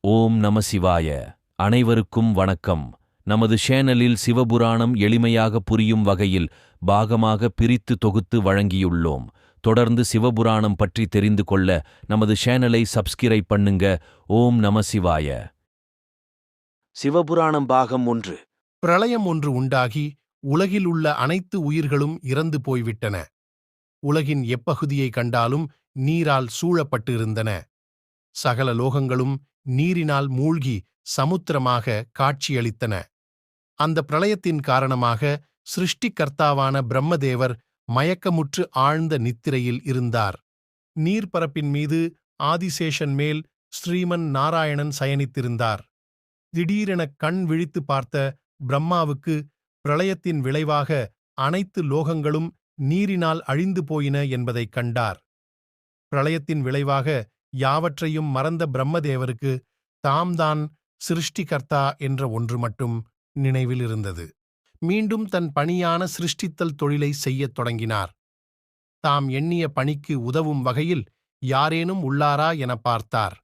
ஓம் நம சிவாய. அனைவருக்கும் வணக்கம். நமது சேனலில் சிவபுராணம் எளிமையாக புரியும் வகையில் பாகமாக பிரித்து தொகுத்து வழங்கியுள்ளோம். தொடர்ந்து சிவபுராணம் பற்றி தெரிந்து கொள்ள நமது சேனலை சப்ஸ்கிரைப் பண்ணுங்க. ஓம் நம சிவாய. சிவபுராணம் பாகம் 1. பிரளயம் ஒன்று உண்டாகி உலகில் உள்ள அனைத்து உயிர்களும் இறந்து போய்விட்டன. உலகின் எப்பகுதியை கண்டாலும் நீரால் சூழப்பட்டு இருந்தன. சகல லோகங்களும் நீரினால் மூழ்கி சமுத்திரமாக காட்சியளித்தன. அந்த பிரளயத்தின் காரணமாக சிருஷ்டிகர்த்தாவான பிரம்மதேவர் மயக்கமுற்று ஆழ்ந்த நித்திரையில் இருந்தார். நீர்ப்பரப்பின் மீது ஆதிசேஷன் மேல் ஸ்ரீமன் நாராயணன் சயனித்திருந்தார். திடீரெனக் கண் விழித்து பார்த்த பிரம்மாவுக்கு பிரளயத்தின் விளைவாக அனைத்து லோகங்களும் நீரினால் அழிந்து போயின என்பதைக் கண்டார். பிரளயத்தின் விளைவாக யாவற்றையும் மறந்த பிரம்மதேவருக்கு தாம்தான் சிருஷ்டிகர்த்தா என்ற ஒன்று மட்டும் நினைவில் இருந்தது. மீண்டும் தன் பணியான சிருஷ்டித்தல் தொழிலை செய்யத் தொடங்கினார். தாம் எண்ணிய பணிக்கு உதவும் வகையில் யாரேனும் உள்ளாரா என பார்த்தார்.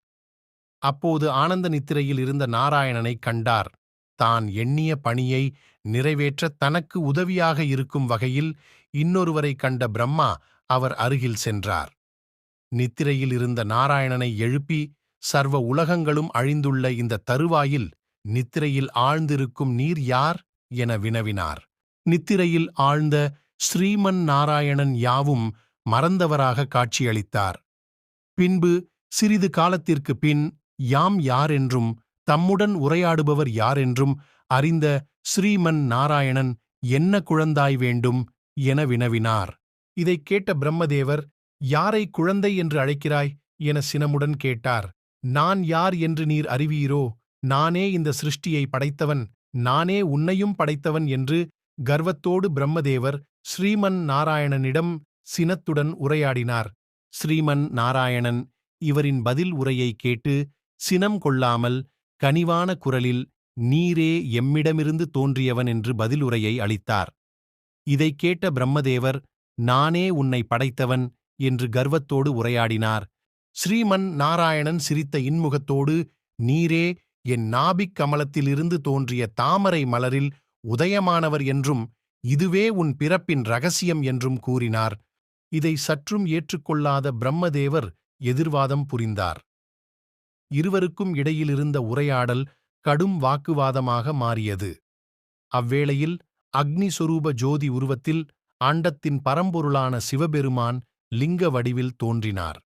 அப்போது ஆனந்த நித்திரையில் இருந்த நாராயணனைக் கண்டார். தான் எண்ணிய பணியை நிறைவேற்ற தனக்கு உதவியாக இருக்கும் வகையில் இன்னொருவரை கண்ட பிரம்மா அவர் அருகில் சென்றார். நித்திரையில் இருந்த நாராயணனை எழுப்பி, சர்வ உலகங்களும் அழிந்துள்ள இந்த தருவாயில் நித்திரையில் ஆழ்ந்திருக்கும் நீர் யார் என வினவினார். நித்திரையில் ஆழ்ந்த ஸ்ரீமன் நாராயணன் யாவும் மறந்தவராக காட்சியளித்தார். பின்பு சிறிது காலத்திற்கு பின் யாம் யாரென்றும் தம்முடன் உரையாடுபவர் யாரென்றும் அறிந்த ஸ்ரீமன் நாராயணன் என்ன குழந்தாய் வேண்டும் என வினவினார். இதைக் கேட்ட பிரம்மதேவர், யாரை குழந்தை என்று அழைக்கிறாய் என சினமுடன் கேட்டார். நான் யார் என்று நீர் அறிவீரோ? நானே இந்த சிருஷ்டியை படைத்தவன், நானே உன்னையும் படைத்தவன் என்று கர்வத்தோடு பிரம்மதேவர் ஸ்ரீமன் நாராயணனிடம் சினத்துடன் உரையாடினார். ஸ்ரீமன் நாராயணன் இவரின் பதில் உரையை கேட்டு சினம் கொள்ளாமல் கனிவான குரலில் நீரே எம்மிடமிருந்து தோன்றியவன் என்று பதிலுரையை அளித்தார். இதைக் கேட்ட பிரம்மதேவர், நானே உன்னை படைத்தவன் என்று கர்வத்தோடு உரையாடினார். ஸ்ரீமன் நாராயணன் சிரித்த இன்முகத்தோடு, நீரே என் நாபிக் கமலத்திலிருந்து தோன்றிய தாமரை மலரில் உதயமானவர் என்றும் இதுவே உன் பிறப்பின் இரகசியம் என்றும் கூறினார். இதை சற்றும் ஏற்றுக்கொள்ளாத பிரம்மதேவர் எதிர்வாதம் புரிந்தார். இருவருக்கும் இடையிலிருந்த உரையாடல் கடும் வாக்குவாதமாக மாறியது. அவ்வேளையில் அக்னி சொரூப ஜோதி உருவத்தில் அண்டத்தின் பரம்பொருளான சிவபெருமான் லிங்க வடிவில் தோன்றினார்.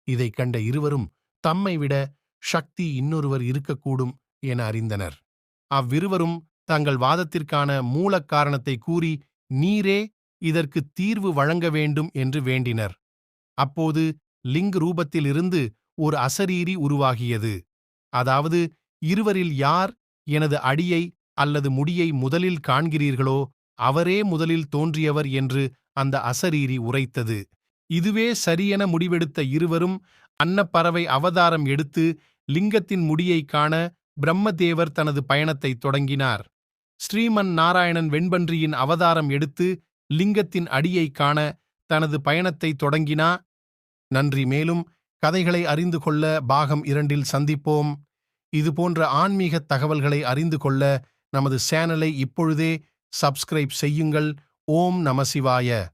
இதைக் கண்ட இருவரும் தம்மை விட சக்தி இன்னொருவர் இருக்கக்கூடும் என அறிந்தனர். அவ்விருவரும் தங்கள் வாதத்திற்கான மூலக் காரணத்தை கூறி, நீரே இதற்கு தீர்வு வழங்க வேண்டும் என்று வேண்டினர். அப்போது லிங்க ரூபத்திலிருந்து ஒரு அசரீரி உருவாகியது. அதாவது, இருவரில் யார் எனது அடியை அல்லது முடியை முதலில் காண்கிறீர்களோ அவரே முதலில் தோன்றியவர் என்று அந்த அசரீரி உரைத்தது. இதுவே சரியென முடிவெடுத்த இருவரும் அன்னப்பறவை அவதாரம் எடுத்து லிங்கத்தின் முடியைக் காண பிரம்மதேவர் தனது பயணத்தை தொடங்கினார். ஸ்ரீமன் நாராயணன் வெண்பன்றியின் அவதாரம் எடுத்து லிங்கத்தின் அடியைக் காண தனது பயணத்தை தொடங்கினா. நன்றி. மேலும் கதைகளை அறிந்து கொள்ள பாகம் 2 சந்திப்போம். இதுபோன்ற ஆன்மீக தகவல்களை அறிந்து கொள்ள நமது சேனலை இப்பொழுதே சப்ஸ்கிரைப் செய்யுங்கள். ஓம் நம சிவாய.